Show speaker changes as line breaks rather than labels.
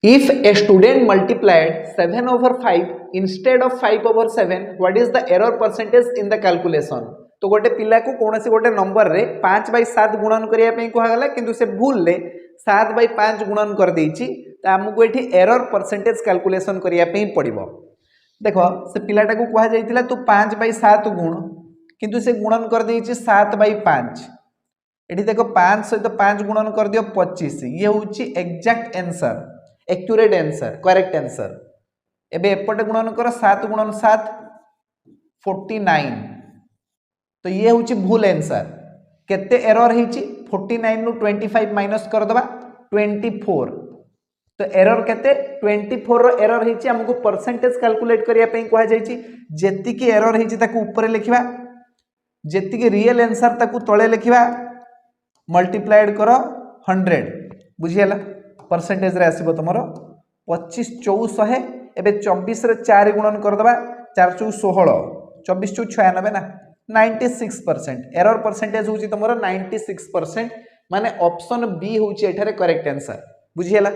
If a student multiplied 7/5 instead of 5/7, what is the error percentage in the calculation? तो गोटे पिला को कौन सी गोटे नंबर रे 5/7 गुणन करिया पे कहगला किंतु से भूल ले 7/5 गुणन कर देछि त हमको एठी एरर परसेंटेज कैलकुलेशन करिया पे पड़िबो। देखो से पिलाटा को कहा जाइतिला तू 5/7 गुण किंतु से गुणन कर देछि 7/5। एठी देखो 5 सहित 5 गुणन कर दियो 25। ये होछि exact answer, accurate answer, correct answer. एबे एपटे गुणन कर 7 गुणन 7 49। तो ये होछि भूल आंसर। केते एरर हिची 49 नु 25 माइनस कर दबा 24। तो एरर केते 24 रो एरर हिची हमको परसेंटेज कैलकुलेट करिया पे कहै जाइछि। जेति की एरर हिची ताकू ऊपर लिखिबा, जेति की रियल आंसर ताकू तळे लिखिबा, मल्टीप्लाइड करो 100। बुझियला परसेंटेज रे आसीबो तमरो 25 400। एबे 24 रे 4 गुणन कर दबा 4 4 16, 24 4 96 ना 96%। एरर परसेंटेज होची तमरो 96%। माने ऑप्शन बी होची एठारे करेक्ट आंसर। बुझियला।